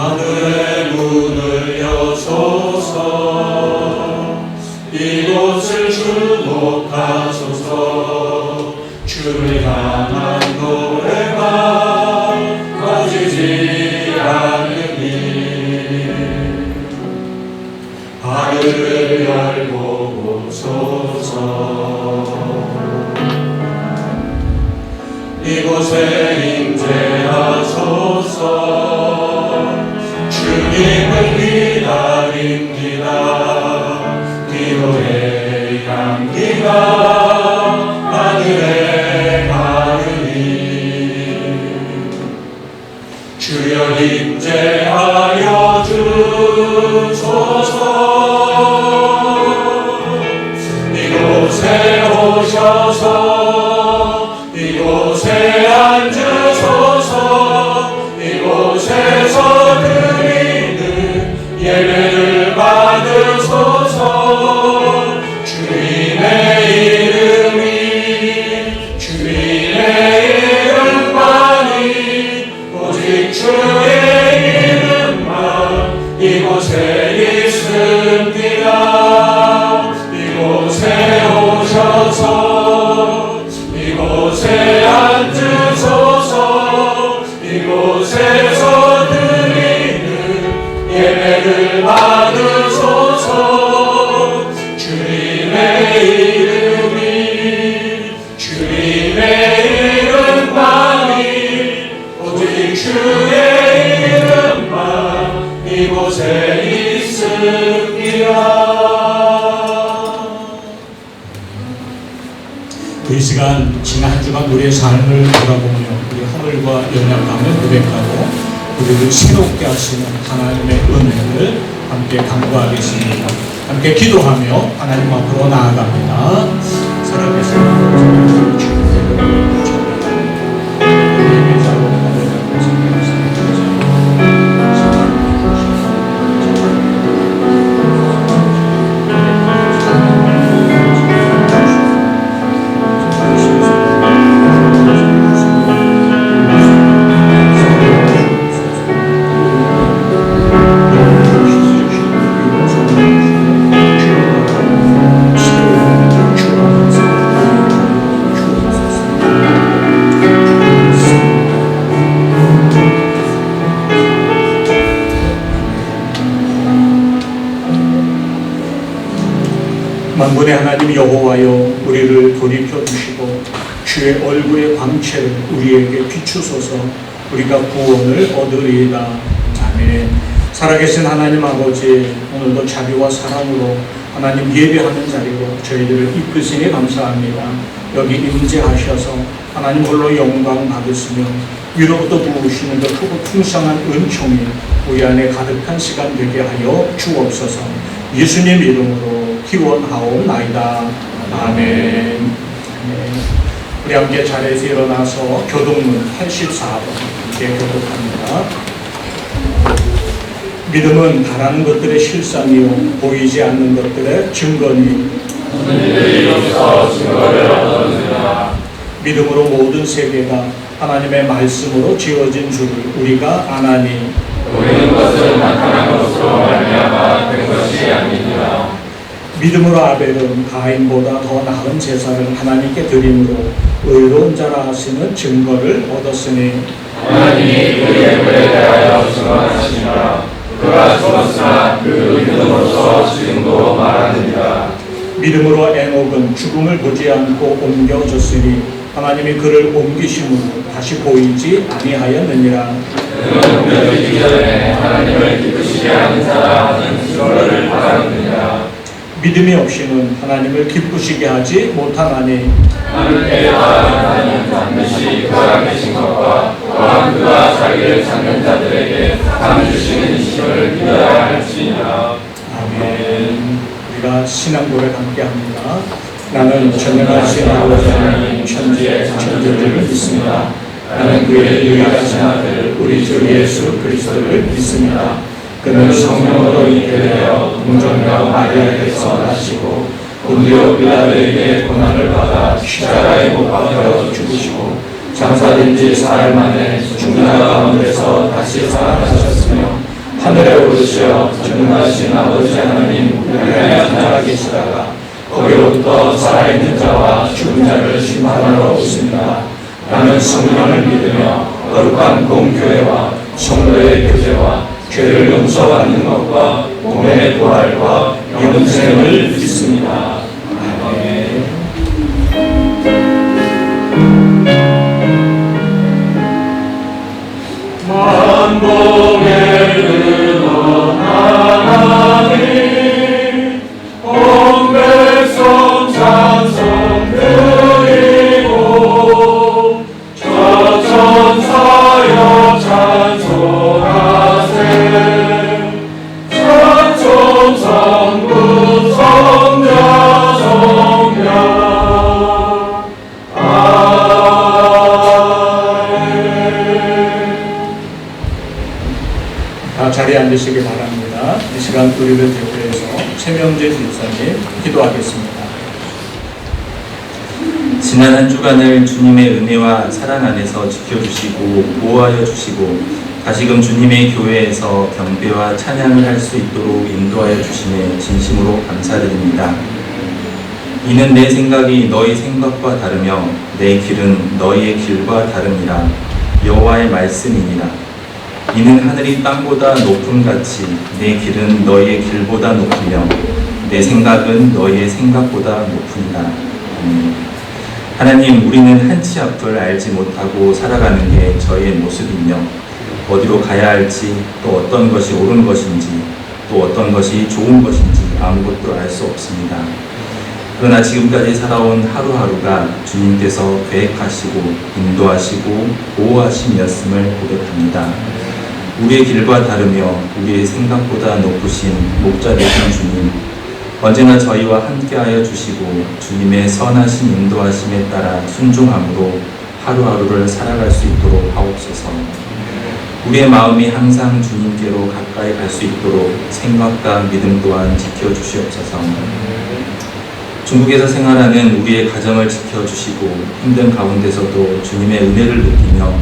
하늘의 문을 여소서. 이곳을 주목하소서. 주를 향한 노래가 꺼지지 않으니 하늘을 열고 오소서. 이곳에 임재하소서. 주님을 기다립니다. 기도의 향기가 하늘에 가르니 주여 임재하여 주소서. 이곳에 오셔서 이곳에 앉으소서. 이곳에서 드리는 예배를 받으소서. 주님의 이름만이 오직 주의 이름만 이곳에 있습니다. 이곳에 오셔서 이곳에 앉으소서. 이곳에서 드리는 예배를 받으소서. 주님의 이름만이 오직 주의 이름만 이곳에 있습니다. 이 시간 지난 한 주간 우리의 삶을 돌아보며 우리 허물과 연약함을 고백하고 우리를 새롭게 하시는 하나님의 은혜를 함께 간구하겠습니다. 함께 기도하며 하나님 앞으로 나아갑니다. 살아계신 하나님 주님의 만군의 하나님 여호와여, 우리를 돌이켜 주시고 주의 얼굴의 광채를 우리에게 비추소서. 우리가 구원을 얻으리이다. 아멘. 살아계신 하나님 아버지, 오늘도 자비와 사랑으로 하나님 예배하는 자리로 저희들을 이끄시니 감사합니다. 여기 임재하셔서 하나님 홀로 영광 받으시며 위로부터 부으시는 그 크고 풍성한 은총이 우리 안에 가득한 시간 되게 하여 주옵소서. 예수님 이름으로 기원하옵나이다. 아멘. 우리 함께 자리에서 일어나서 교독문 84번 함께 교독합니다. 믿음은 바라는 것들의 실상이요 보이지 않는 것들의 증거니 믿음으로 모든 세계가 하나님의 말씀으로 지어진 줄을 우리가 아나니 보이는 것을 나타난 것으로 말미암아 된 것이 아니니라. 믿음으로 아벨은 가인보다 더 나은 제사를 하나님께 드림으로 의로운 자라 하시는 증거를 얻었으니 하나님이 그의 글에 대하여 증언하시니라. 그가 죽었으나 그 믿음으로서 지금도 말하느니라. 믿음으로 에녹은 죽음을 보지 않고 옮겨졌으니 하나님이 그를 옮기심으로 다시 보이지 아니하였느니라. 그는 옮겨지기 전에 하나님을 기쁘시게 하는 자라 하는 증거를 받았느니라. 믿음이 없이는 하나님을 기쁘시게 하지 못하나니 하늘에 하나님 반드시 그가 계신 것과 또한 그가 자기를 찾는 자들에게 상 주시는 힘을 믿어야 할지니라. 아멘. 우리가 신앙 고백 함께합니다. 나는 전능하신 아버지 하나님 천지의 창조주를 믿습니다. 나는 그의 유일하신 아들 우리 주 예수 그리스도를 믿습니다. 그는 성령으로 잉태되어 동정녀 마리아에게서 나시고 본디오 빌라도에게 고난을 받아 십자가에 못 박혀 죽으시고 장사된 지 4일 만에 죽는 자 가운데서 다시 살아나셨으며 하늘에 오르시어 전능하신 아버지 하나님 우리가 살아계시다가 거기로부터 살아있는 자와 죽은 자를 심판하러 오십니다. 나는 성령을 믿으며 거룩한 공교회와 성도의 교제와 죄를 용서받는 것과 몸의 부활과 영생을 믿습니다. 아멘. 만복의 근원 하나님 온 백성 찬송 드리고 저 천사여 찬송하세 찬송 성부 성자 성령 다 자리에 앉으시기 바랍니다. 이 시간 우리를 대표해서 최명재 집사님 기도하겠습니다. 지난 한 주간을 주님의 은혜와 사랑 안에서 지켜주시고 보호하여 주시고 다시금 주님의 교회에서 경배와 찬양을 할 수 있도록 인도하여 주심에 진심으로 감사드립니다. 이는 내 생각이 너희 생각과 다르며 내 길은 너희의 길과 다름이라 여호와의 말씀이니라. 이는 하늘이 땅보다 높음같이 내 길은 너희의 길보다 높으며 내 생각은 너희의 생각보다 높으니라. 하나님, 우리는 한치 앞을 알지 못하고 살아가는 게 저희의 모습이며 어디로 가야 할지, 또 어떤 것이 옳은 것인지, 또 어떤 것이 좋은 것인지 아무것도 알 수 없습니다. 그러나 지금까지 살아온 하루하루가 주님께서 계획하시고 인도하시고 보호하심이었음을 고백합니다. 우리의 길과 다르며 우리의 생각보다 높으신 목자 되신 주님, 언제나 저희와 함께하여 주시고 주님의 선하신 인도하심에 따라 순종함으로 하루하루를 살아갈 수 있도록 하옵소서. 우리의 마음이 항상 주님께로 가까이 갈 수 있도록 생각과 믿음 또한 지켜주시옵소서. 중국에서 생활하는 우리의 가정을 지켜주시고 힘든 가운데서도 주님의 은혜를 느끼며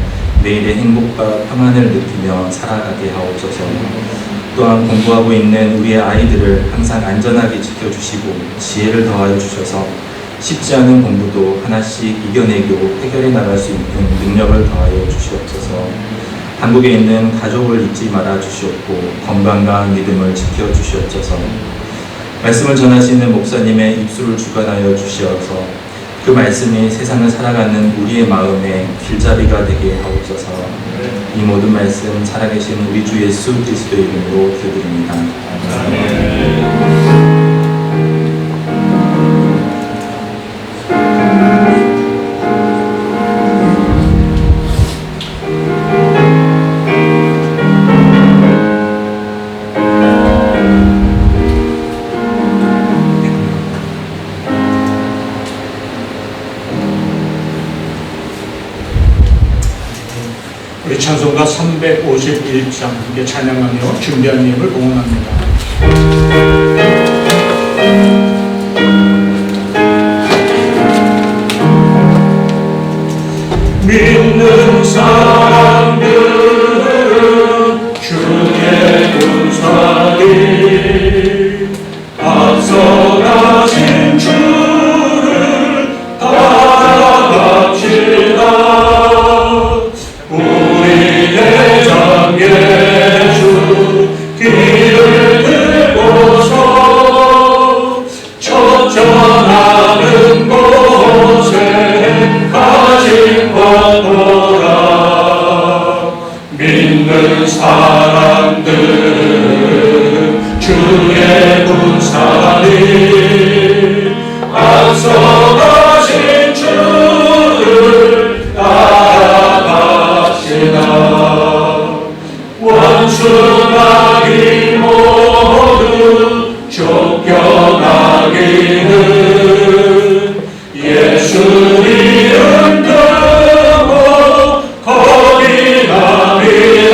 매일의 행복과 평안을 느끼며 살아가게 하옵소서. 또한 공부하고 있는 우리의 아이들을 항상 안전하게 지켜주시고 지혜를 더하여 주셔서 쉽지 않은 공부도 하나씩 이겨내고 해결해 나갈 수 있는 능력을 더하여 주시옵소서. 한국에 있는 가족을 잊지 말아 주시옵고 건강과 믿음을 지켜 주시옵소서. 말씀을 전하시는 목사님의 입술을 주관하여 주시어서 그 말씀이 세상을 살아가는 우리의 마음에 길잡이가 되게 하옵소서. 이 모든 말씀 살아계신 우리 주 예수 그리스도의 이름으로 기도드립니다. 아멘. 우리 찬송가 351장 함께 찬양하며 준비한 예물 봉헌합니다. 믿는 사람들은 주의 군사들 앞서가신 주를 따라갑시다. 우리의 장 예수 길을 들고서 첫전하는 곳에 가진 것보다 믿는 사람들은 주의 군사들 앞서가신 주를 원수마귀 모두 쫓겨나기는 예수 이름 들고 거기 갑니다.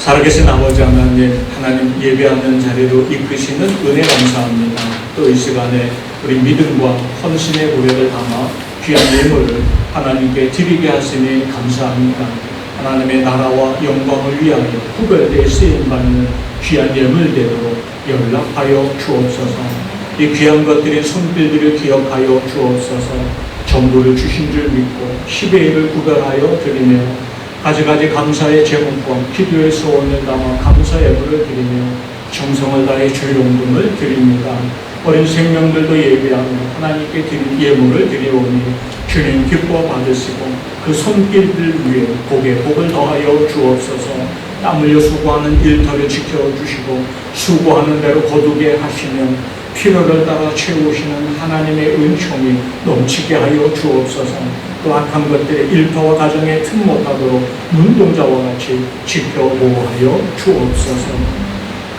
살아계신 아버지 하나님, 하나님 예배하는 자리로 이끄시는 은혜 감사합니다. 또 이 시간에 우리 믿음과 헌신의 고백을 담아 귀한 예물을 하나님께 드리게 하시니 감사합니다. 하나님의 나라와 영광을 위하여 구별되어 쓰임받는 귀한 예물 되도록 연락하여 주옵소서. 이 귀한 것들이 손길들을 기억하여 주옵소서. 전부를 주신 줄 믿고 10의 1을 구별하여 드리며 가지가지 감사의 제목과 기도의 소원을 담아 감사 예물을 드리며 정성을 다해 주의 용금을 드립니다. 어린 생명들도 예배하며 하나님께 드린 예물을 드리오니 주님 기뻐 받으시고 그 손길들 위에 복에 복을 더하여 주옵소서. 땀 흘려 수고하는 일터를 지켜주시고 수고하는 대로 거두게 하시며 필요를 따라 채우시는 하나님의 은총이 넘치게 하여 주옵소서. 또 악한 것들의 일터와 가정에 틈 못하도록 눈동자와 같이 지켜보호하여 주옵소서.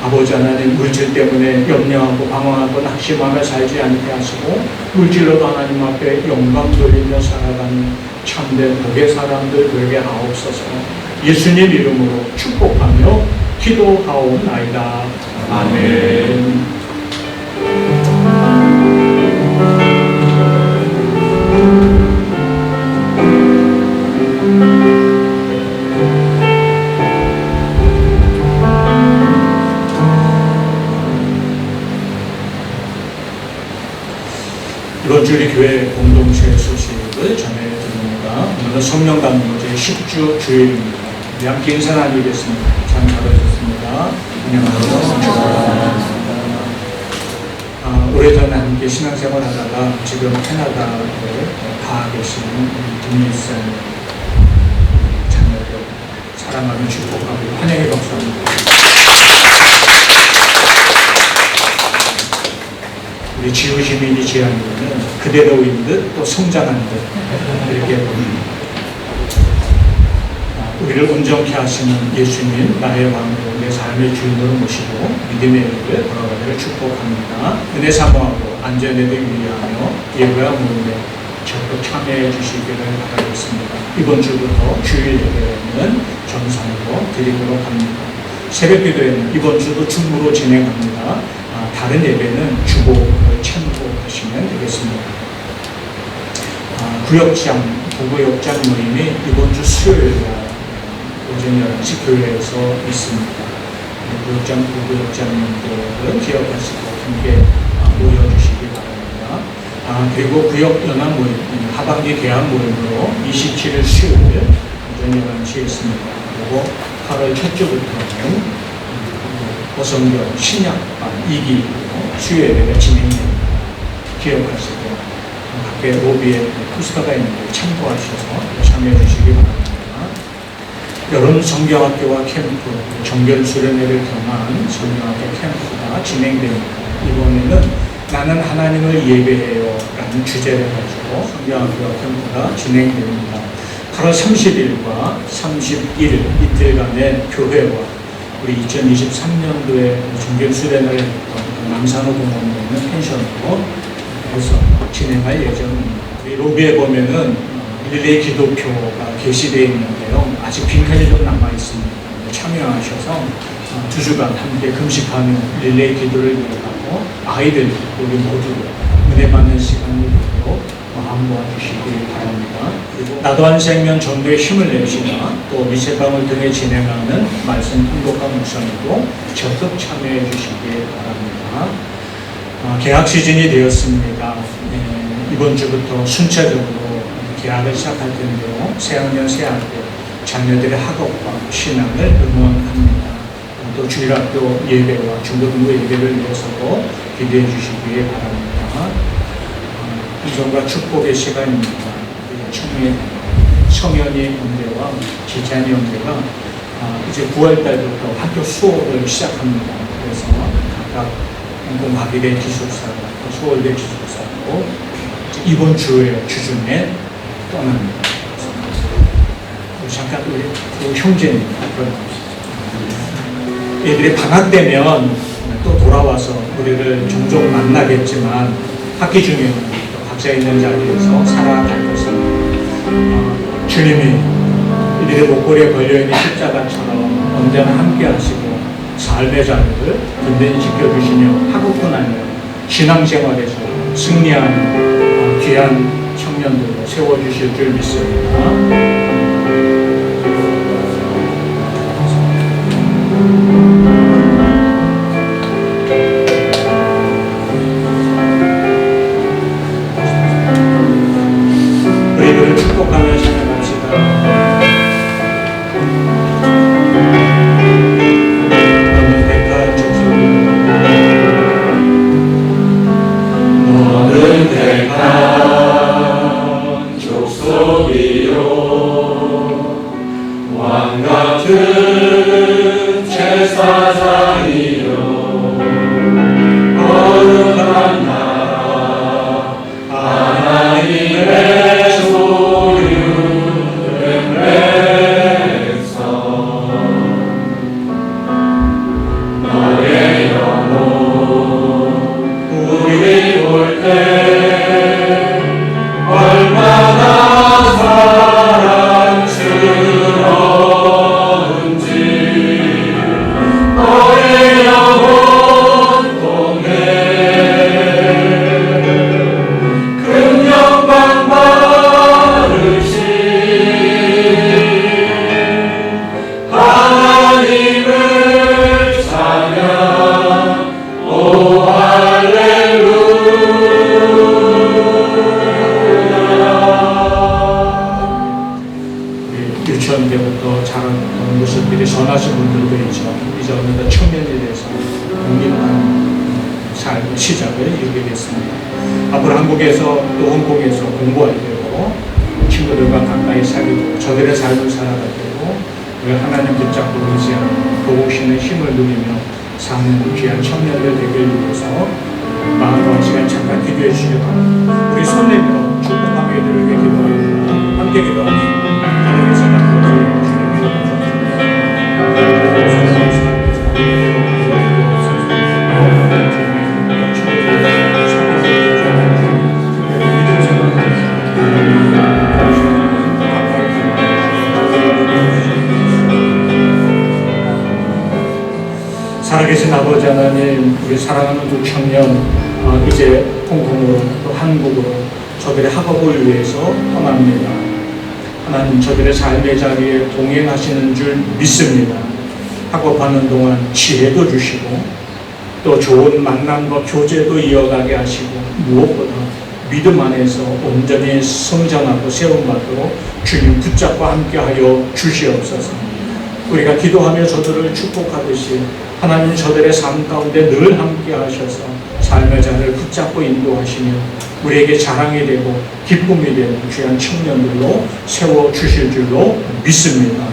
아버지 하나님, 물질 때문에 염려하고 방황하고 낙심하며 살지 않게 하시고 물질로도 하나님 앞에 영광 돌리며 살아가는 참된 복의 사람들 되게 하옵소서. 예수님 이름으로 축복하며 기도하옵나이다. 아멘. 이번 주일이 교회 공동체 소식을 전해드립니다. 오늘은 성령 감동제 10주 주일입니다. 우리 함께 인사 나누겠습니다. 잘 받아주셨습니다. 안녕하세요. 오래전에 함께 신앙생활 하다가 지금 캐나다에 가 계시는 우리 김일선 자녀들 사랑하며 축복하고 환영의 박수합니다. 우리 지우 시민이 지향하는 그대로인 듯 또 성장하는 듯 이렇게 봅니다. 우리를 온전케 하시는 예수님 나의 왕으로 내 삶의 주인으로 모시고 믿음의 길을 걸어가기를 축복합니다. 은혜 사모하고 안전에도 유의하며 예배와 모임에 적극 참여해 주시기를 바라겠습니다. 이번 주부터 주일 예배는 정상으로 드리도록 합니다. 새벽 기도회는 이번 주도 줌으로 진행합니다. 다른 예배는 주복을 참고하시면 되겠습니다. 구역장, 부구역장 모임이 이번 주 수요일 오전 11시 교회에서 있습니다. 구역장, 부구역장님들은 기억하시고 함께 모여주시기 바랍니다. 그리고 구역연합 모임, 하반기 개학 모임으로 27일 수요일 오전 11시에 있습니다. 그리고 8월 첫 주부터는 어성경 신약반 2기 수요 예배가 진행됩니다. 기억하시고 밖에 로비에 포스터가 있는데 참고하셔서 참여해 주시기 바랍니다. 여름 성경학교와 캠프, 정결 수련회를 겸한 성경학교 캠프가 진행됩니다. 이번에는 나는 하나님을 예배해요 라는 주제를 가지고 성경학교와 캠프가 진행됩니다. 8월 30일과 31일 이틀간의 교회와 우리 2023년도에 정결수련을 했던 남산호 공원에 있는 펜션으로 해서 진행할 예정입니다. 우리 로비에 보면은 릴레이 기도표가 게시되어 있는데요. 아직 빈칸이 좀 남아있습니다. 참여하셔서 2주간 함께 금식하는 릴레이 기도를 이어가고 아이들 우리 모두 은혜 받는 시간을 되도록 마음 모아주시기 바랍니다. 그리고 나도 한 생명 전도에 힘을 내시나 또 미세방을 통해 진행하는 말씀 행복한 묵상에도 적극 참여해 주시기 바랍니다. 개학 시즌이 되었습니다. 이번 주부터 순차적으로 개학을 시작할 텐데요. 새학년 새학교 자녀들의 학업과 신앙을 응원합니다. 또 주일학교 예배와 중고등부 예배를 위해서도 기대해 주시기 바랍니다. 기존과 축복의 시간입니다. 성현이 형제와 지찬이 형제가 이제 9월달부터 학교 수업을 시작합니다. 그래서 각각 공학일의 기숙사가 또 서울대 기숙사로 이번 주에 주중에 떠납니다. 잠깐 우리 그 형제님 애들이 방학 되면 또 돌아와서 우리를 종종 만나겠지만 학기 중에는 또 각자 있는 자리에서 살아갈 것입니다. 주님이 이들의 목걸이에 걸려있는 십자가처럼 언제나 함께 하시고 삶의 자리를 든든히 지켜주시며 학업뿐 아니라 신앙생활에서 승리하는 귀한 청년들로 세워주실 줄 믿습니다. 우리들을 축복하며 찬양합시다. 너는 택한 족속이요 왕 같은 제사장이요 거룩한 나라 하나님의 소유된 백성 너의 영혼 우리 볼 때 얼마나 사랑스러운지 너의 영혼 통해 큰 영광 받으신 하나님을 찬양 오 유치원 때부터 자라던 모습들이 선하신 분들도 있죠. 이제 어느덧 청년이 돼서 독립한 삶의 시작을 이루게 됐습니다. 앞으로 한국에서 또 홍콩에서 공부할 때고 친구들과 가까이 살고 저들의 삶을 살아갈 때고 우리가 하나님 붙잡고 의지하는 도우시는 힘을 누리며 사는 귀한 청년들 되길 위해서 마음과 시간 잠깐 기도해 주시기 바랍니다. 우리 손 내밀어 축복하며 이들을 위해 기도합니다. 함께 기도합니다. 하나님께서 살아계신 아버지 하나님, 우리 사랑하는 두 청년 이제 홍콩으로 또 한국으로 저들의 학업을 위해서 떠납니다. 하나님 저들의 삶의 자리에 동행하시는 줄 믿습니다. 학업하는 동안 지혜도 주시고 또 좋은 만남과 교제도 이어가게 하시고 무엇보다 믿음 안에서 온전히 성장하고 세움받도록 주님 붙잡고 함께하여 주시옵소서. 우리가 기도하며 저들을 축복하듯이 하나님 저들의 삶 가운데 늘 함께 하셔서 삶의 자리를 붙잡고 인도하시며 우리에게 자랑이 되고 기쁨이 되는 귀한 청년들로 세워주실 줄로 믿습니다.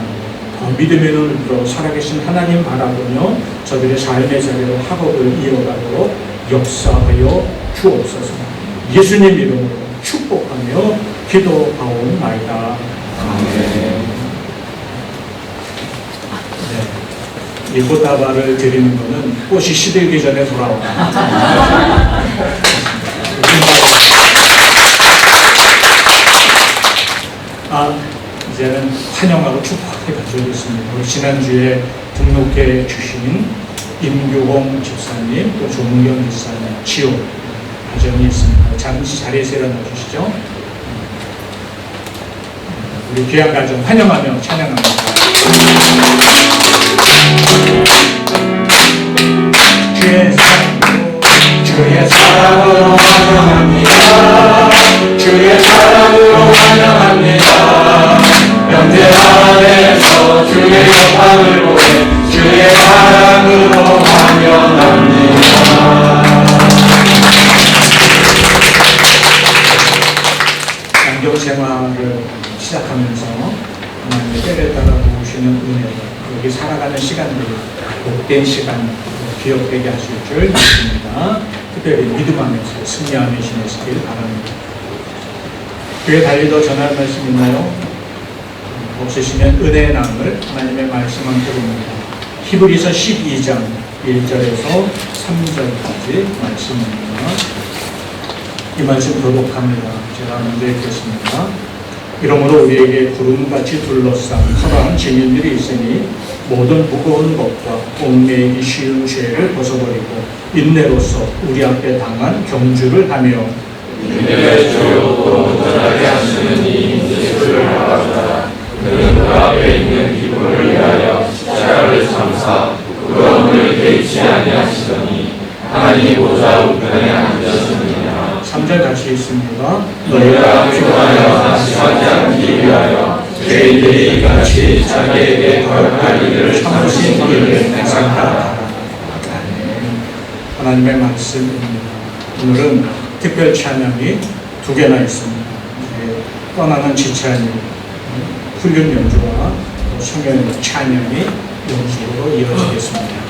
믿음의 눈을 들어 살아계신 하나님 바라보며 저들의 삶의 자리로 학업을 이어가도록 역사하여 주옵소서. 예수님 이름으로 축복하며 기도하옵나이다. 아멘. 이 꽃다발을 드리는 것은 꽃이 시들기 전에 돌아온다. 이제는 환영하고 축복해 가져오겠습니다. 지난주에 등록해 주신 임규홍 집사님, 또 조문경 집사님, 지호 가정이 있습니다. 잠시 자리에서 일어나 주시죠. 우리 귀한 가정 환영하며 찬양합니다. 주의 사랑으로 환영합니다. 주의 사랑으로 환영합니다. 영제 안에서 주의 영광을 보내 주의 사랑으로 환영합니다. 양교 생활을 시작하면서 하나님의 때를 따라 도우시는 은혜가 여기 살아가는 시간들이 복된 시간 기억되게 하실 줄 믿습니다. 특별히 믿음 안에서 승리함이 지내시길 바랍니다. 교회 달리도 전할 말씀 있나요? 없으시면 은혜의 나음을 하나님의 말씀 함께 봅니다. 히브리서 12장 1절에서 3절까지 말씀입니다. 이 말씀 교독합니다. 제가 먼저 읽겠습니다. 이러므로 우리에게 구름같이 둘러싼 커다란 증인들이 있으니 모든 무거운 것과 얽매이기 쉬운 죄를 벗어버리고 인내로서 우리 앞에 당한 경주를 하며 인내의 주로 온전하게 하시는 이 예수를 바라보라. 그는 그 앞에 있는 기쁨을 위하여 십자가를 참사 부끄러움을 개의치 아니하시더니 하나님 보좌 우편에 앉으시느니라. 3절 같이 있습니다. 너희가 피곤하여 낙심하지 않기 위하여 죄인들이 같이 자기에게 거역할 일을 참으신 일을 생각하라. 하나님의 말씀입니다. 오늘은 특별 찬양이 2개나 있습니다. 떠나는 지찬이 훈련 연주와 성경 찬양이 연주로 이어지겠습니다.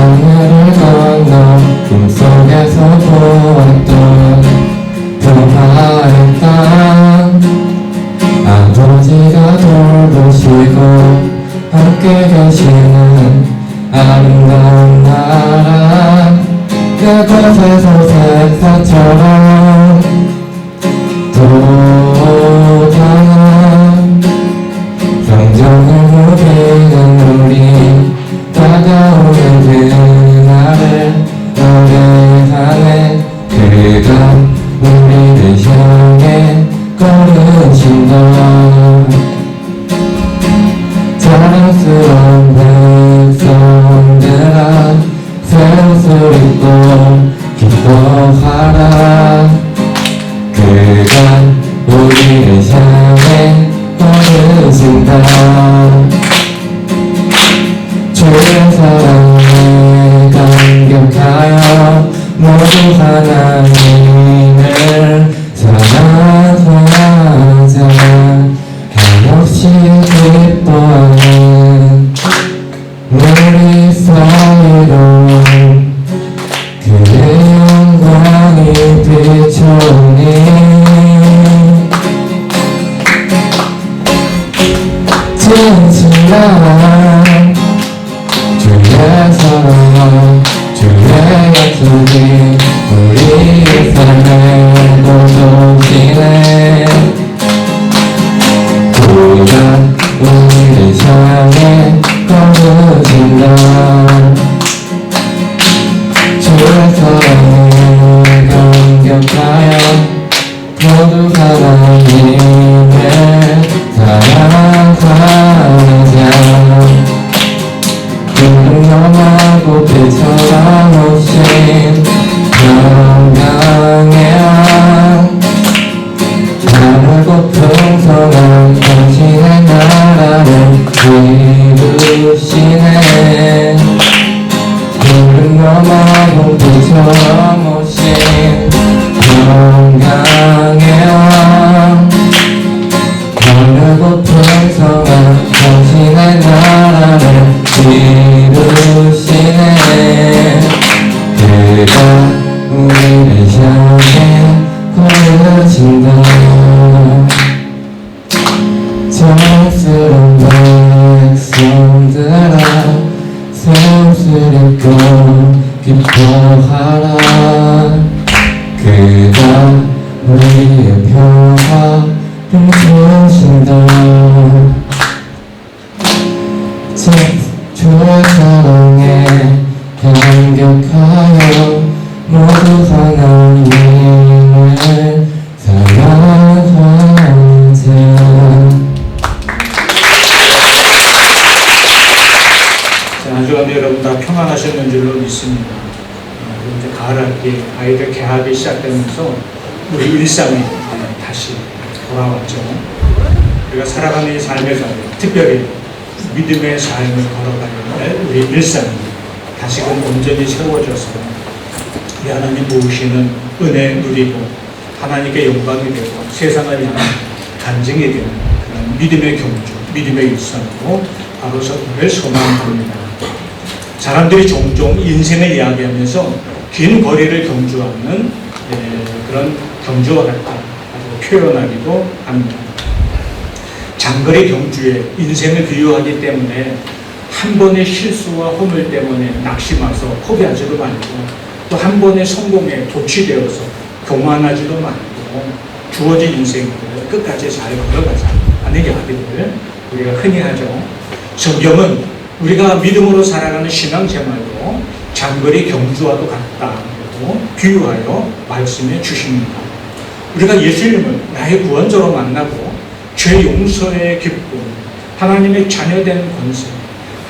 하늘을 건너 꿈속에서 보았던 평화의 땅 아버지가 돌보시고 함께 계시는 아름다운 나라 그곳에서 새사처럼 돋아난 성정을 누리는 우리 다가오는 그날을 노래하네 그가 우리를 향해 걸으신다 자랑스러운 백성들아 새 옷을 입고 기뻐하라 그가 우리를 향해 걸으신다 주의 사랑에 감격하여 모두 하나님을 사랑하자 한없이 기뻐하는 우리 사이로 그의 영광이 비추니 진실한 주의 사랑 주의 약속이 우리의 삶에 도전이네 그가 우리를 향해 걸으신다 주의 사랑에 감격하여 모두 하나님을 사랑하자 구름 넘어고 빛처럼 오신 평강의 왕 하늘고 풍성한 당신의 나라를 이루시네 구름 넘어고 빛처럼 오신 평강의 왕 하늘고 풍성한 당신의 나라를 이루시네 그가 우리를 향해 걸으신다 정스러운 백성들아 새 옷을 입고 기뻐하라 그가 우리의 평화를 주신다 주의 사랑에 감격하여 모두 하나님을 사랑하자 한 주간 여러분 다 평안하셨는 줄로 믿습니다. 이제 가을학기 아이들 개학이 시작되면서 우리 일상이 다시 돌아왔죠. 우리가 살아가는 이 삶의 자리, 특별히 믿음의 삶을 걸어가는 우리 일상이 다시금 온전히 세워져서 우리 하나님 모으시는 은혜 누리고 하나님께 영광이 되고 세상을 향한 간증이 되는 그런 믿음의 경주, 믿음의 일상으로 바로 서기를 소망합니다. 사람들이 종종 인생을 이야기하면서 긴 거리를 경주하는 그런 경주와 같다 표현하기도 합니다. 장거리 경주에 인생을 비유하기 때문에 한 번의 실수와 허물 때문에 낙심해서 포기하지도 말고 또 한 번의 성공에 도취되어서 교만하지도 말고 주어진 인생을 끝까지 잘 걸어가자 하는 이야기를 우리가 흔히 하죠. 성경은 우리가 믿음으로 살아가는 신앙생활도 장거리 경주와도 같다고 비유하여 말씀해 주십니다. 우리가 예수님을 나의 구원자로 만나고 죄 용서의 기쁨, 하나님의 자녀된 권세,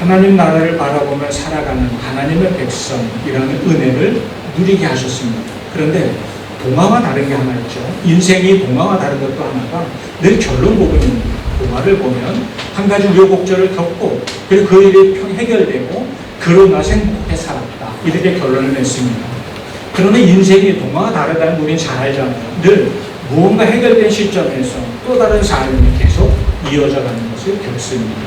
하나님 나라를 바라보며 살아가는 하나님의 백성이라는 은혜를 누리게 하셨습니다. 그런데 동화와 다른 게 하나 있죠. 인생이 동화와 다른 것도 하나가 늘 결론 부분입니다. 동화를 보면 한 가지 우여곡절을 겪고 그리고 그 일이 해결되고 그러나 행복해 살았다 이렇게 결론을 냈습니다. 그러나 인생이 동화와 다르다는 우리는 잘 알잖아요. 늘 무언가 해결된 시점에서 또 다른 삶이 계속 이어져 가는 것을 겪습니다.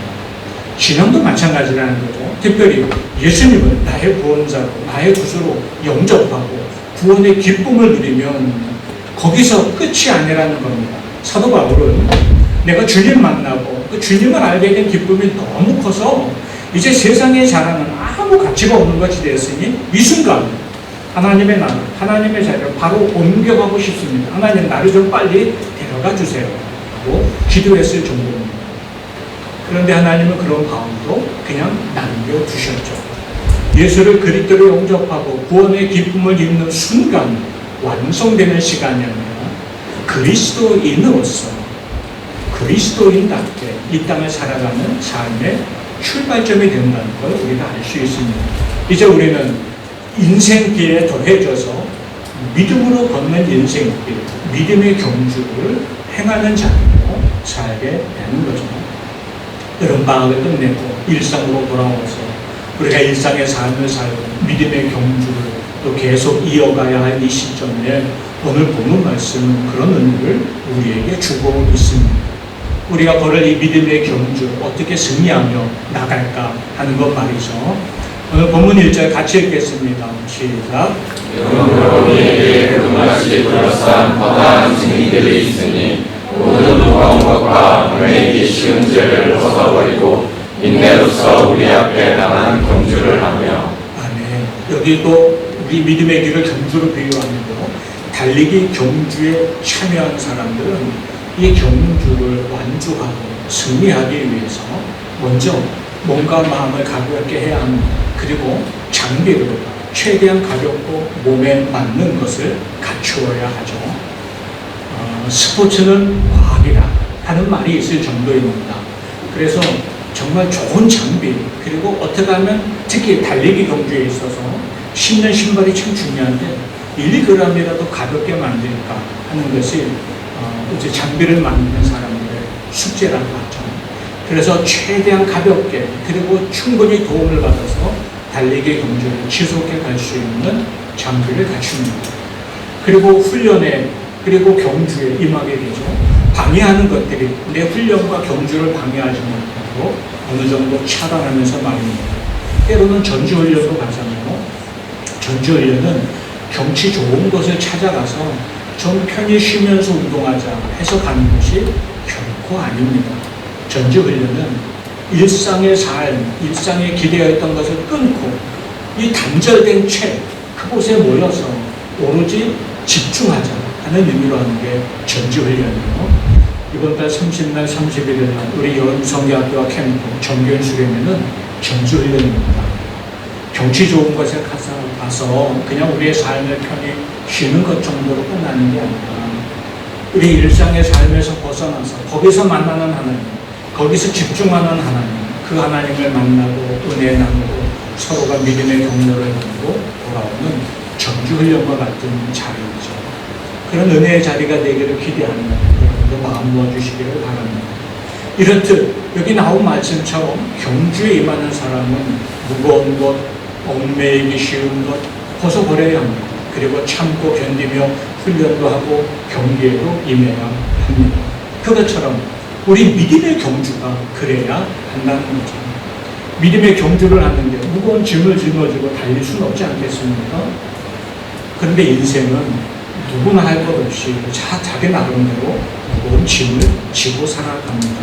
신앙도 마찬가지라는 거죠. 특별히 예수님을 나의 구원자로, 나의 구주로 영접하고 구원의 기쁨을 누리면 거기서 끝이 아니라는 겁니다. 사도 바울은 내가 주님 만나고 그 주님을 알게 된 기쁨이 너무 커서 이제 세상의 자랑은 아무 가치가 없는 것이 되었으니 이 순간 하나님의 나라, 하나님의 자리를 바로 옮겨가고 싶습니다. 하나님 나를 좀 빨리 데려가 주세요 하고 기도했을 정도입니다. 그런데 하나님은 그런 마음도 그냥 남겨두셨죠. 예수를 그리스도로 영접하고 구원의 기쁨을 입는 순간 완성되는 시간이 아니라 그리스도인으로서 그리스도인답게 이 땅을 살아가는 삶의 출발점이 된다는 걸 우리가 알 수 있습니다. 이제 우리는 인생길에 더해져서 믿음으로 걷는 인생길, 믿음의 경주를 행하는 자로 살게 되는 거죠. 여름 방학을 끝내고 일상으로 돌아와서 우리가 일상의 삶을 살고 믿음의 경주를 또 계속 이어가야 할 이 시점에 오늘 본문 말씀은 그런 의미를 우리에게 주고 있습니다. 우리가 걸을 이 믿음의 경주 어떻게 승리하며 나갈까 하는 것 말이죠. 오늘 본문 1절 같이 읽겠습니다. 시작. 여러분에게 그것이 둘러싼 허다한 증인들이 있으니 모든 무거운 것과 너희에게 쉬운 죄를 벗어버리고 인내로서 우리 앞에 나가는 경주를 하며. 아멘. 여기도 우리 믿음의 길을 경주로 비유하는데요. 달리기 경주에 참여한 사람들은 이 경주를 완주하고 승리하기 위해서 먼저 몸과 마음을 가볍게 해야 합니다. 그리고 장비를 최대한 가볍고 몸에 맞는 것을 갖추어야 하죠. 스포츠는 과학이다 하는 말이 있을 정도입니다. 그래서 정말 좋은 장비, 그리고 어떻게 하면 특히 달리기 경주에 있어서 신는 신발이 참 중요한데 1g이라도 가볍게 만들까 하는 것이 이제 장비를 만드는 사람들의 숙제라고 하죠. 그래서 최대한 가볍게 그리고 충분히 도움을 받아서 달리기 경주를 지속해 갈 수 있는 장비를 갖춥니다. 그리고 훈련에 그리고 경주에 임하게 되죠. 방해하는 것들이 내 훈련과 경주를 방해하지 못하고 어느 정도 차단하면서 말입니다. 때로는 전주훈련도 가잖아요. 전주훈련은 경치 좋은 곳을 찾아가서 좀 편히 쉬면서 운동하자 해서 가는 것이 결코 아닙니다. 전주훈련은 일상의 삶, 일상에 기대했던 것을 끊고 이 단절된 채 그곳에 모여서 오로지 집중하자 하는 의미로 하는 게 전주훈련이에요. 이번 달 30날, 31일 날 우리 여름성교학교와 캠프 정규현 수련회는 전주훈련입니다. 경치 좋은 곳에 가서 그냥 우리의 삶을 편히 쉬는 것 정도로 끝나는 게 아니라 우리 일상의 삶에서 벗어나서 거기서 만나는 하나님, 거기서 집중하는 하나님, 그 하나님을 만나고 은혜 나누고 서로가 믿음의 격려를 나누고 돌아오는 전주훈련과 같은 자리이죠. 그런 은혜의 자리가 되기를 기대합니다. 여러분도 마음 모아주시기를 바랍니다. 이렇듯 여기 나온 말씀처럼 경주에 임하는 사람은 무거운 것, 얽매이기 쉬운 것 벗어버려야 합니다. 그리고 참고 견디며 훈련도 하고 경기에도 임해야 합니다. 그것처럼 우리 믿음의 경주가 그래야 한다는 거죠. 믿음의 경주를 하는데 무거운 짐을 짊어지고 달릴 수는 없지 않겠습니까? 그런데 인생은 누구나 할 것 없이 자기 나름대로 무거운 짐을 지고 살아갑니다.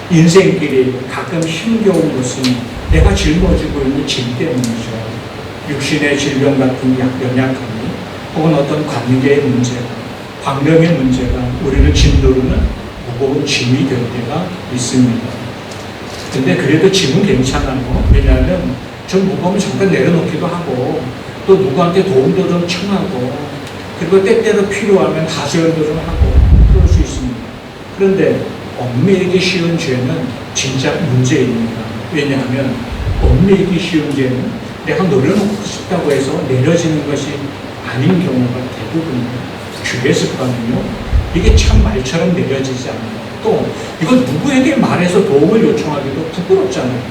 인생길이 가끔 힘겨운 것은 내가 짊어지고 있는 짐 때문이죠. 육신의 질병 같은 연약함이 혹은 어떤 관계의 문제가, 광명의 문제가 우리를 짓누르는 무거운 짐이 될 때가 있습니다. 근데 그래도 짐은 괜찮아요. 왜냐하면 좀 무거우면 잠깐 내려놓기도 하고 또 누구한테 도움도 좀 청하고 그리고 때때로 필요하면 하소연도 좀 하고 그럴 수 있습니다. 그런데 얽매이기 쉬운 죄는 진짜 문제입니다. 왜냐하면 얽매이기 쉬운 죄는 내가 노려놓고 싶다고 해서 내려지는 것이 아닌 경우가 대부분입니다. 죄의 습관은요, 이게 참 말처럼 내려지지 않아요. 또 이건 누구에게 말해서 도움을 요청하기도 부끄럽잖아요.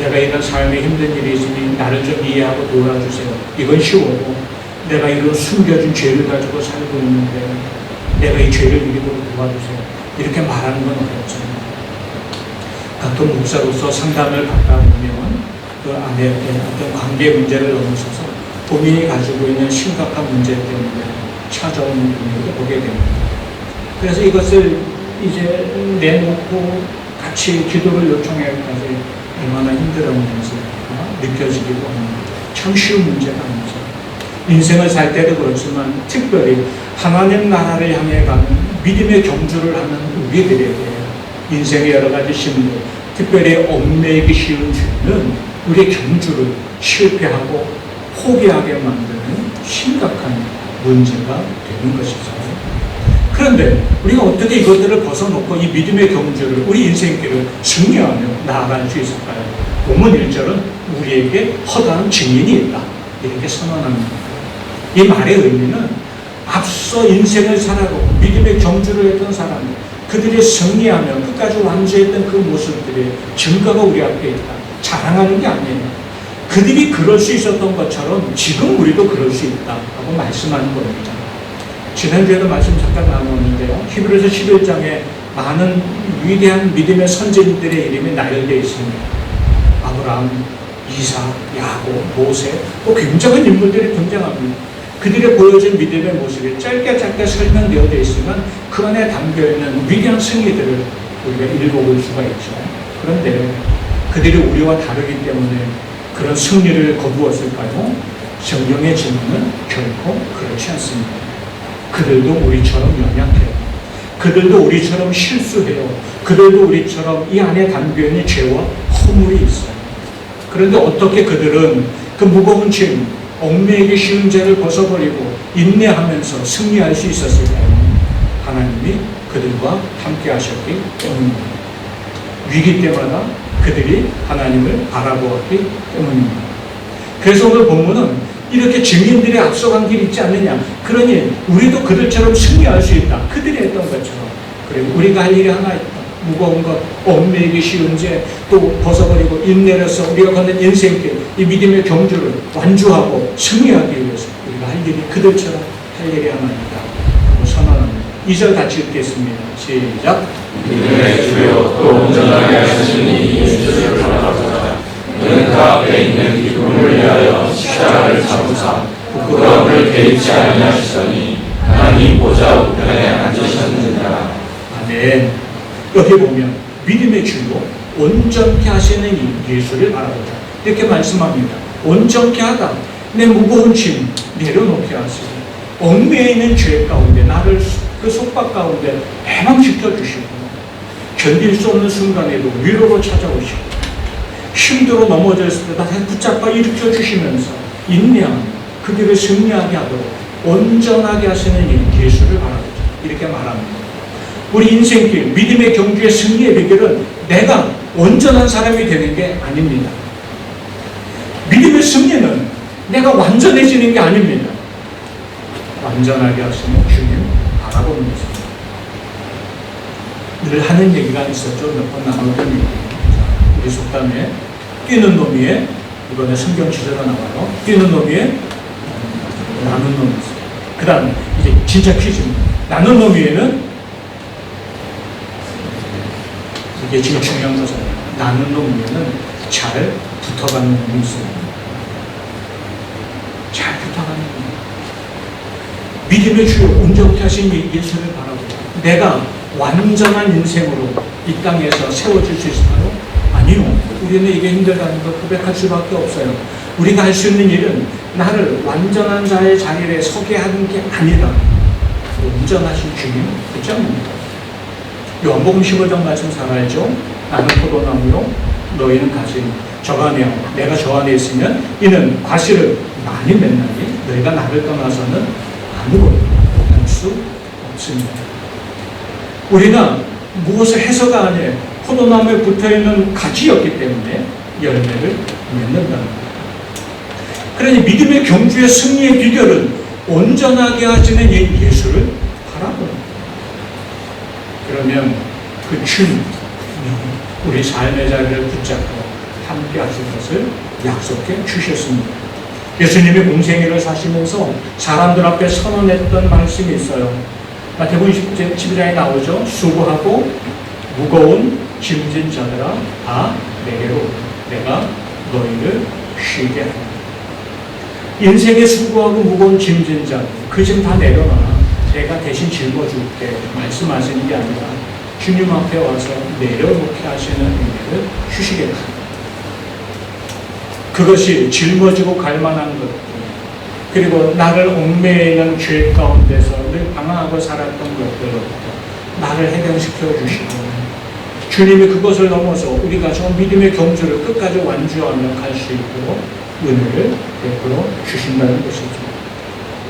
내가 이런 삶에 힘든 일이 있으니 나를 좀 이해하고 도와주세요. 이건 쉬워도 내가 이런 숨겨진 죄를 가지고 살고 있는데 내가 이 죄를 이기도록 도와주세요. 이렇게 말하는 건 어렵잖아요. 같은 목사로서 상담을 받다 보면 그 안에 어떤 관계 문제를 넘어서서 본인이 가지고 있는 심각한 문제 때문에 찾아오는 분들을 보게 됩니다. 그래서 이것을 이제 내놓고 같이 기도를 요청해까지 얼마나 힘들었는지 느껴지기도 합니다. 참 쉬운 문제가 아니죠. 인생을 살 때도 그렇지만 특별히 하나님 나라를 향해 가는 믿음의 경주를 하는 우리들에게 인생의 여러 가지 시험들, 특별히 얽매이기 쉬운 죄는 우리의 경주를 실패하고 포기하게 만드는 심각한 문제가 되는 것이죠. 그런데 우리가 어떻게 이것들을 벗어놓고 이 믿음의 경주를 우리 인생길을 승리하며 나아갈 수 있을까요? 본문 1절은 우리에게 허다한 증인이 있다 이렇게 선언합니다. 이 말의 의미는 앞서 인생을 살아가고 믿음의 경주를 했던 사람들, 그들이 승리하며 끝까지 완주했던 그 모습들의 증거가 우리 앞에 있다. 자랑하는 게 아니에요. 그들이 그럴 수 있었던 것처럼 지금 우리도 그럴 수 있다라고 말씀하는 겁니다. 지난주에도 말씀 잠깐 나눴는데요. 히브리서 11장에 많은 위대한 믿음의 선지자들의 이름이 나열되어 있습니다. 아브라함, 이삭, 야곱, 모세, 또 굉장한 인물들이 등장합니다. 그들의 보여준 믿음의 모습이 짧게 설명되어 있지만 그 안에 담겨있는 위대한 승리들을 우리가 읽어볼 수가 있죠. 그런데 그들이 우리와 다르기 때문에 그런 승리를 거두었을까요? 성경의 질문은 결코 그렇지 않습니다. 그들도 우리처럼 연약해요. 그들도 우리처럼 실수해요. 그들도 우리처럼 이 안에 담겨있는 죄와 허물이 있어요. 그런데 어떻게 그들은 그 무거운 짐, 얽매이기 쉬운 죄를 벗어버리고 인내하면서 승리할 수 있었을까요? 하나님이 그들과 함께 하셨기 때문입니다. 위기 때마다 그들이 하나님을 바라보았기 때문입니다. 그래서 오늘 본문은 이렇게 증인들이 앞서간 길이 있지 않느냐. 그러니 우리도 그들처럼 승리할 수 있다. 그들이 했던 것처럼. 그리고 우리가 할 일이 하나 있다. 무거운 것, 얽매이기 쉬운 죄, 또 벗어버리고 인내로서 우리가 걷는 인생길, 이 믿음의 경주를 완주하고 승리하기 위해서 우리가 할 일이 그들처럼 할 일이 하나 있다. 하고 선언합니다. 2절 같이 읽겠습니다. 시작. 믿음의 주요 또 온전하게 하시니 예수를 바라보자. 그는 그 앞에 있는 기쁨을 위하여 십자가를 잡으사 부끄러움을 개의치 아니하시더니 하나님 보좌 우편에 앉으셨느니라. 아멘. 여기 보면 믿음의 주요 온전케 하시는 이 예수를 바라보자 이렇게 말씀합니다. 온전케 하다. 내 무거운 짐 내려놓게 하시고 얽매이는 죄 가운데 나를 그 속박 가운데 해방시켜 주시고 견딜 수 없는 순간에도 위로로 찾아오시고 힘들어 넘어졌을 때 다시 붙잡아 일으켜 주시면서 인내하며 그 길을 승리하게 하도록 온전하게 하시는 이 예수를 바라보자 이렇게 말합니다. 우리 인생길 믿음의 경주의 승리의 비결은 내가 온전한 사람이 되는 게 아닙니다. 믿음의 승리는 내가 완전해지는 게 아닙니다. 완전하게 하시는 주님 바라보는 것입니다. 늘 하는 얘기가 있었죠. 몇 번 나눴던 얘기. 우리 속담에 뛰는 놈이에 이번에 성경 지도가 나와요. 뛰는 놈이에 나는 놈이 있어요. 그 다음에 이제 진짜 퀴즈입니다. 나는 놈이에는 이게 지금 중요한 거잖아요. 나는 놈 위에는 잘 붙어가는 놈이 있어요. 잘 붙어가는 놈. 믿음의 주요 온전케 하신 예수를 바라보자. 내가 완전한 인생으로 이 땅에서 세워질 수 있을까요? 아니요. 우리는 이게 힘들다는 걸 고백할 수밖에 없어요. 우리가 할 수 있는 일은 나를 완전한 자의 자리에 서게 하는 게 아니라 온전하신 주님 붙잡습니다. 요한복음 15장 말씀 잘 알죠? 나는 포도나무요 너희는 가지 저 안에 내가 저 안에 있으면 이는 과실을 많이 맺나니 너희가 나를 떠나서는 아무것도 할 수 없습니다. 우리가 무엇을 해서가 아니에요. 포도나무에 붙어있는 가지였기 때문에 열매를 맺는다는 거예요. 그러니 믿음의 경주의 승리의 비결은 온전하게 하시는 예수를 바라보는 거예요. 그러면 그 주님 우리 삶의 자리를 붙잡고 함께 하실 것을 약속해 주셨습니다. 예수님이 공생애를 사시면서 사람들 앞에 선언했던 말씀이 있어요. 마태복음 12장에 나오죠. 수고하고 무거운 짐진 자들아 다 내게로 내가 너희를 쉬게 하리라. 인생에 수고하고 무거운 짐진 자 그 짐 다 내려놔. 내가 대신 짊어줄게 말씀하시는 게 아니라 주님 앞에 와서 내려놓게 하시는 은혜를 주시겠다. 그것이 짊어지고 갈 만한 것 그리고 나를 얽매이는 죄 가운데서 늘 방황하고 살았던 것들로부터 나를 해결시켜 주시고 주님이 그것을 넘어서 우리가 저 믿음의 경주를 끝까지 완주하며 갈 수 있도록 은혜를 베풀어 주신다는 것이죠.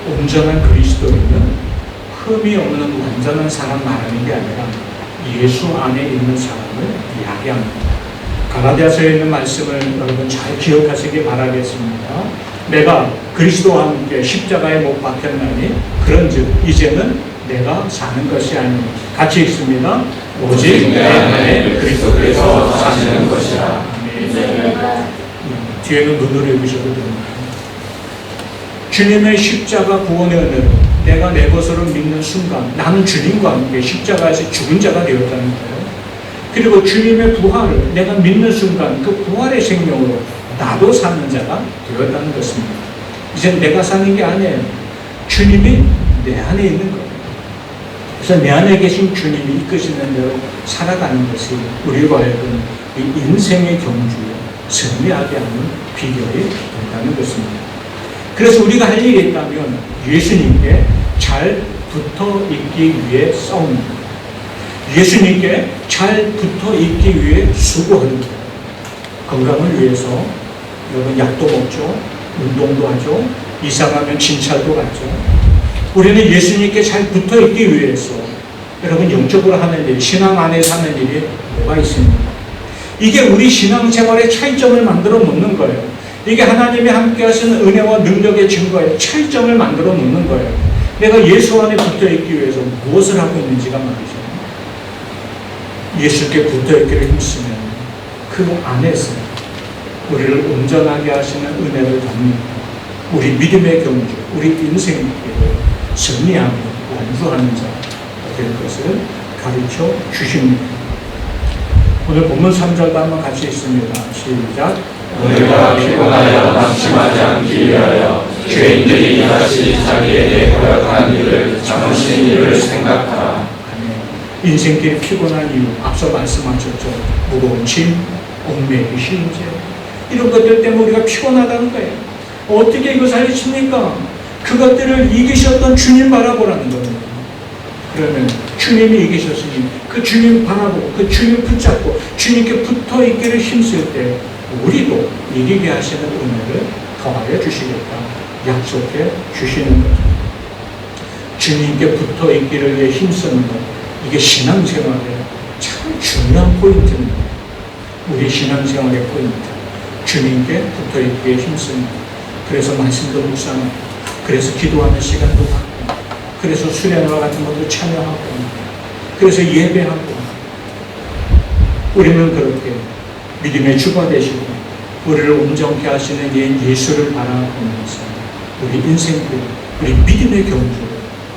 온전한 그리스도인은 흠이 없는 완전한 사람 말하는 게 아니라 예수 안에 있는 사람을 이야기합니다. 갈라디아서에 있는 말씀을 여러분 잘 기억하시기 바라겠습니다. 내가 그리스도와 함께 십자가에 못 박혔나니 그런즉 이제는 내가 사는 것이 아니니 같이 읽습니다. 오직 내 안에 그리스도께서 사시는 것이라. 뒤에는 눈으로 읽으셔도 됩니다. 주님의 십자가 구원의 은혜로 내가 내 것으로 믿는 순간 나는 주님과 함께 십자가에서 죽은 자가 되었다는 거예요. 그리고 주님의 부활을 내가 믿는 순간 그 부활의 생명으로 나도 사는 자가 되었다는 것입니다. 이제 내가 사는 게 아니에요. 주님이 내 안에 있는 거예요. 그래서 내 안에 계신 주님이 이끄시는 대로 살아가는 것이 우리가 하여금 이 인생의 경주에 승리하게 하는 비결이 된다는 것입니다. 그래서 우리가 할 일이 있다면 예수님께 잘 붙어 있기 위해 싸웁니다. 예수님께 잘 붙어 있기 위해 수고합니다. 건강을 위해서 여러분 약도 먹죠. 운동도 하죠. 이상하면 진찰도 가죠. 우리는 예수님께 잘 붙어 있기 위해서 여러분 영적으로 하는 일, 신앙 안에서 하는 일이 뭐가 있습니까? 이게 우리 신앙생활의 차이점을 만들어 놓는 거예요. 이게 하나님이 함께 하시는 은혜와 능력의 증거에 차이점을 만들어 놓는 거예요. 내가 예수 안에 붙어 있기 위해서 무엇을 하고 있는지가 말이죠. 예수께 붙어 있기를 힘쓰면 그 안에서 우리를 온전하게 하시는 은혜를 받는 우리 믿음의 경주, 우리 인생의 길을 승리하고 완주하는 자가 될 것을 가르쳐 주십니다. 오늘 본문 3절도 한번 같이 읽습니다. 시작. 우리가 피곤하여 낙심하지 않기 위하여 죄인들이 이같이 자기에 대해 고약한 일을 참으신 일을 생각하라. 인생길이 피곤한 이유 앞서 말씀하셨죠. 무거운 짐, 얽매이기 쉬운 죄 이런 것들 때문에 우리가 피곤하다는 거예요. 어떻게 이거 살리십니까? 그것들을 이기셨던 주님 바라보라는 겁니다. 그러면 주님이 이기셨으니 그 주님 바라보고 그 주님 붙잡고 주님께 붙어 있기를 힘쓸 때 우리도 이기게 하시는 은혜를 더하여 주시겠다 약속해 주시는 거죠. 주님께 붙어 있기를 위해 힘쓰는 것 이게 신앙생활의 참 중요한 포인트입니다. 우리 신앙생활의 포인트 주님께 붙어 있기에 힘쓰는 것. 그래서 말씀도 묵상하고 그래서 기도하는 시간도 갖고 그래서 수련회와 같은 것도 참여하고 그래서 예배하고 우리는 그렇게 믿음의 주가 되시고 우리를 온전케 하시는 예수를 바라보면서 우리 인생길 우리 믿음의 경주를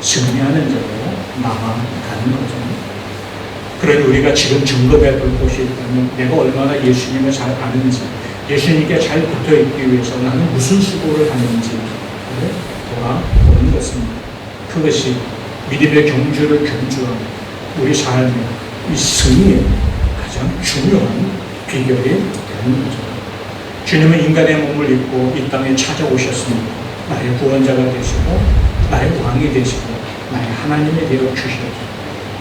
승리하는 자로 나아가는 거죠. 그러니 우리가 지금 점검해 볼 곳이 있다면 내가 얼마나 예수님을 잘 아는지 예수님께 잘 붙어 있기 위해서 나는 무슨 수고를 하는지를 돌아보는 것입니다. 그것이 믿음의 경주를 경주하는 우리 삶의 이 승리의 가장 중요한 비결이 되는 거죠. 주님은 인간의 몸을 입고 이 땅에 찾아오셨습니다. 나의 구원자가 되시고 나의 왕이 되시고 나의 하나님이 되어 주셨죠.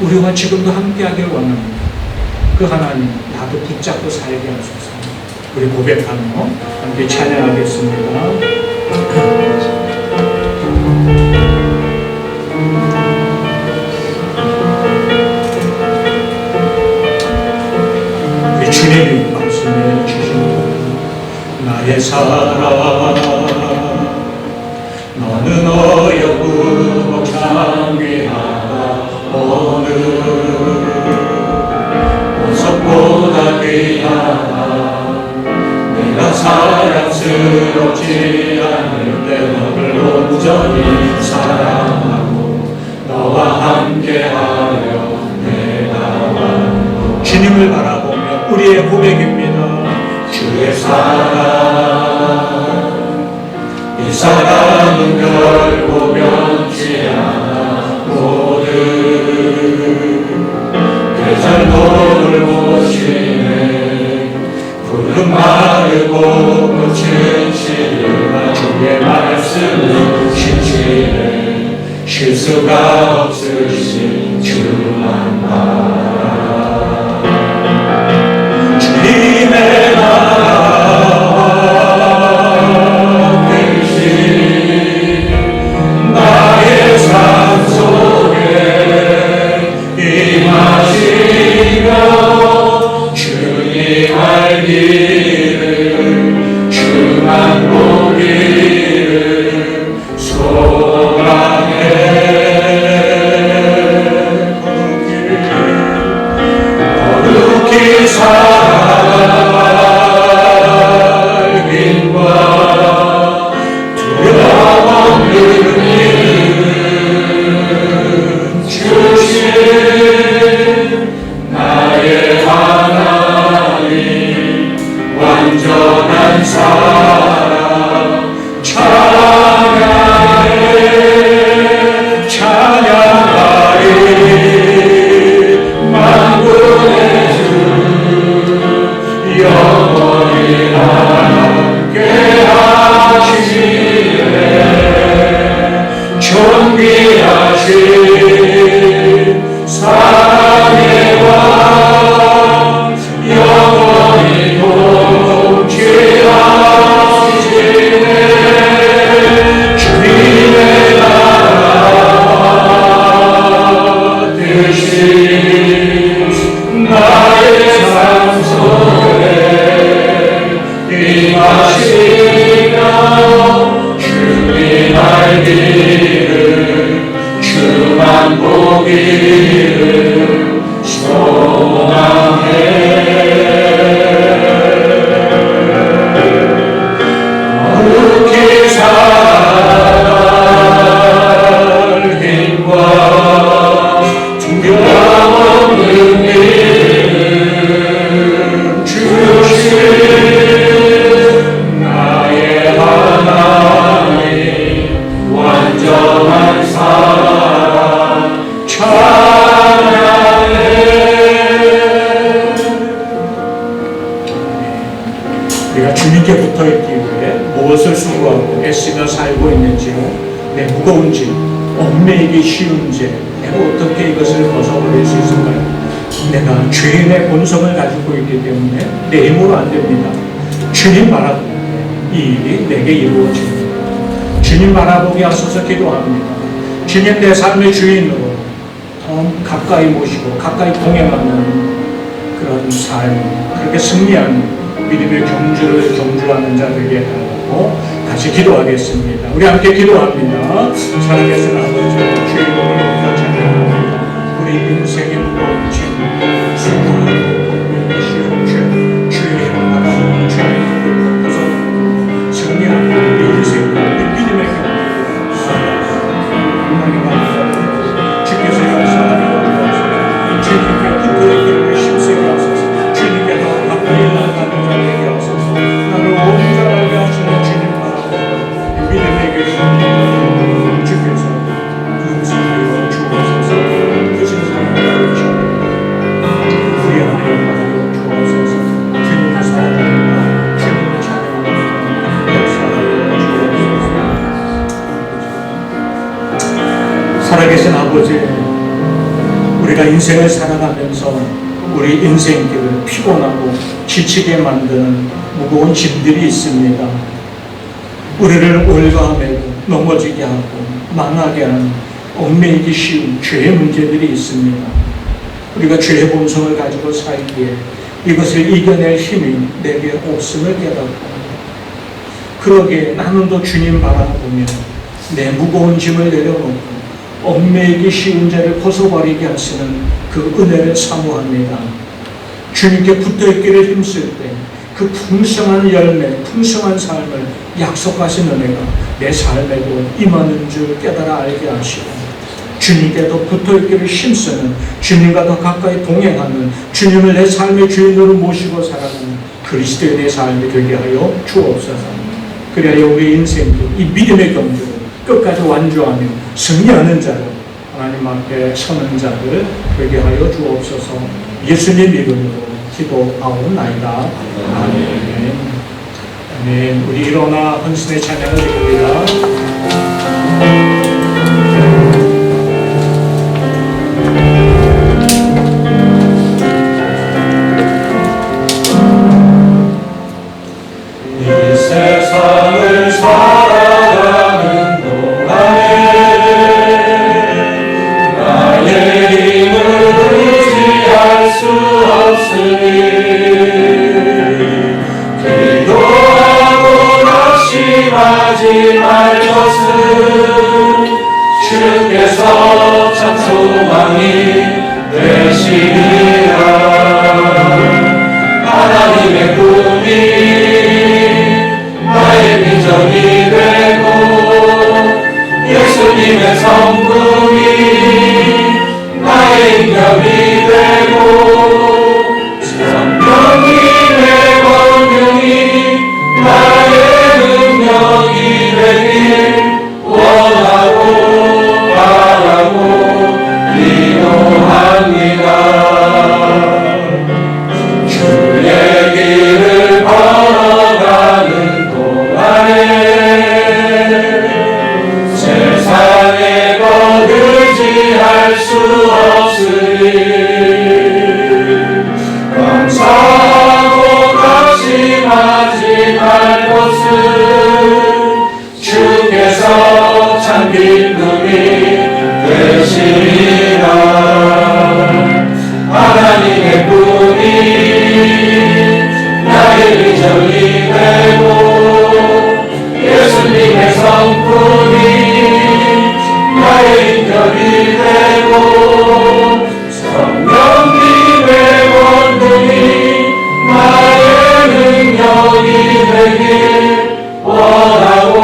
우리와 지금도 함께하길 원합니다. 그 하나님 나도 붙잡고 살게 하소서. 우리 고백하며 함께 찬양하겠습니다. 주님이 말씀해 주신 나의 사랑 너는 어여쁘고 장귀하다 오늘 보석보다 귀하다 내가 사랑스럽지 않을 때 너를 온전히 사랑하고 너와 함께하려 내가 주님을 바라보 우리의 고백입니다. 주의 사랑 이 사랑은 결코 변치 않아 모든 계절도를 보시네 푸른 마르고 꽃은 시리라 주의 말씀은 신실해 실수가 없으신 주만 바라 주님의 나라 되신 나의 삶 속에 임하시며 주님 알기를 주만 보기를 소망해 거룩히 살긴과 두려움 없는 이름 주신 나의 하나님 완전한 사랑 찬양해 찬양하리 만군의 주 영원히 함께 하시네 존귀하신 사랑의 왕 영원히 통치하시네 주님의 나라 되신 나의 삶 속에 임하시며 주님 알기를 주만 보기를 소망해 거룩히 살긴과 두려움 없는 이름 주신 나의 하나님 완전한 사랑 찬양해 우리가 주님께 붙어있기 위해 무엇을 수고하고 애쓰며 살고 있는지요 내 무거운 짐, 얽매이기 쉬운 죄 내가 어떻게 이것을 벗어버릴 수 있을까요? 내가 죄인의 본성을 가지고 있기 때문에 내 힘으로 안 됩니다. 주님 바라보고 이 일이 내게 이루어집니다. 주님 바라보게 하소서 기도합니다. 주님 내 삶의 주인으로 더 가까이 모시고 가까이 동행하는 그런 삶 그렇게 승리하는 믿음의 경주를 경주하는 자 되게 하고 같이 기도하겠습니다. 우리 함께 기도합니다. 살아계신 아버지 주의 이름을 찬양합니다. 우리 인생의 무거운 짐 수고하고 고민이 쉬운 죄 주의 이름 바라보는 주의 이름을 벗어나고 승리하는 우리 인생을 우리 믿음의 경주 하나님 앞에 주께서 역사하며 주님께 붙어있기를 힘쓰게 하소서 주님께 더 가까이 나가는 자 되게 하소서 나를 온전하게 하시는 주님 바라보고 믿음의 교회 주께서 용서하여 주옵소서 크신 사랑을 주시고 우리 하나님 바라보고 주옵소서 주님의 사랑입니다 주님의 찬양입니다 역사하여 주옵소서 살아계신 아버지 우리가 인생을 살아가면서 우리 인생길을 피곤하고 지치게 만드는 무거운 짐들이 있습니다. 우리를 올가매고 넘어지게 하고 망하게 하는 얽매이기 쉬운 죄의 문제들이 있습니다. 우리가 죄의 본성을 가지고 살기에 이것을 이겨낼 힘이 내게 없음을 깨닫고 그러기에 나는 더 주님 바라보며 내 무거운 짐을 내려놓고 얽매이기 쉬운 자를 벗어버리게 하시는 그 은혜를 사모합니다. 주님께 붙어있기를 힘쓸 때 그 풍성한 열매, 풍성한 삶을 약속하신 은혜가 내 삶에도 임하는 줄 깨달아 알게 하시고 주님께 더 붙어있기를 힘쓰는, 주님과 더 가까이 동행하는, 주님을 내 삶의 주인으로 모시고 살아가는 그리스도의 내 삶이 되게 하여 주옵소서. 그래야 우리 인생도 이 믿음의 경주를 끝까지 완주하며 승리하는 자를, 하나님 앞에 서는 자를 되게 하여 주옵소서. 예수님 이름으로 기도하옵나이다. 아멘. 아멘. 우리 일어나 헌신의 찬양을 드립니다. 세상을 살아가는 동안에 나의 힘을 의지할 수 없으니 기도하고 낙심하지 말 것은 주께서 참 소망이 되시리라. 하나님의 꿈이 나의 비전이 되고 예수님의 성품이 나의 인격이 되고 성령님의 권능이 나의 능력이 되길 원하고 바라고 기도합니다. 주의 길을 걸어가는 세상에 것 의지할 수 없으니 감사하고 낙심하지 말 것은 주께서 참 기쁨이 되시리라. 하나님의 꿈이 나의 비전이 되고 예수님의 성품이 나의 인격이 되고 성령님의 권능이 나의 능력이 되길 원하고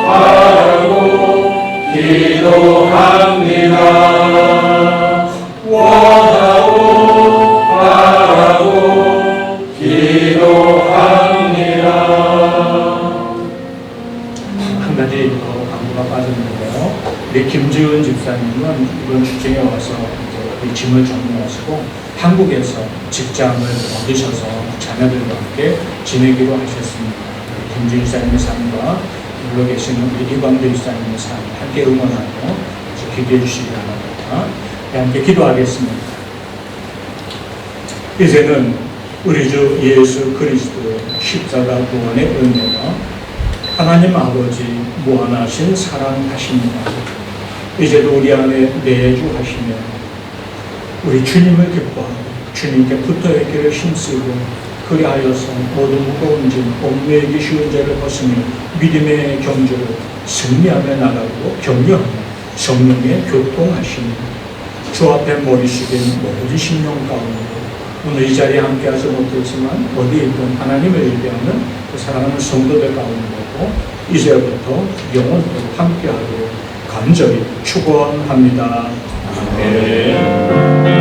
바라고 기도합니다. 원하고 바라고 기도합니다. 한 가지 더 광고가 빠졌는데요. 우리 김지은 집사님은 이번 주중에 와서 이제 짐을 정리하시고 한국에서 직장을 얻으셔서 자녀들과 함께 지내기로 하셨습니다. 김지은 집사님의 삶과 물러 계시는 우리 이광대 집사님의 삶 함께 응원하고 기도해 주시기 바랍니다. 함께 기도하겠습니다. 이제는 우리 주 예수 그리스도의 십자가 구원의 은혜가 하나님 아버지 무한하신 사랑하십니다. 이제도 우리 안에 내주하시며 우리 주님을 기뻐하고 주님께 붙어있기를 힘쓰고 그리하여서 모든 무거운 짐 옮매이기 쉬운 죄를 벗으며 믿음의 경주를 승리하며 나가고 격려하며 성령의 교통하시며 주 앞에 머리 숙인 모든 심령 가운데 오늘 이 자리에 함께하지 못했지만 어디에든 하나님을 예배하는 그 사랑하는 성도들 가운데고 이제부터 영원토록 함께하도록 간절히 축원합니다. 아멘.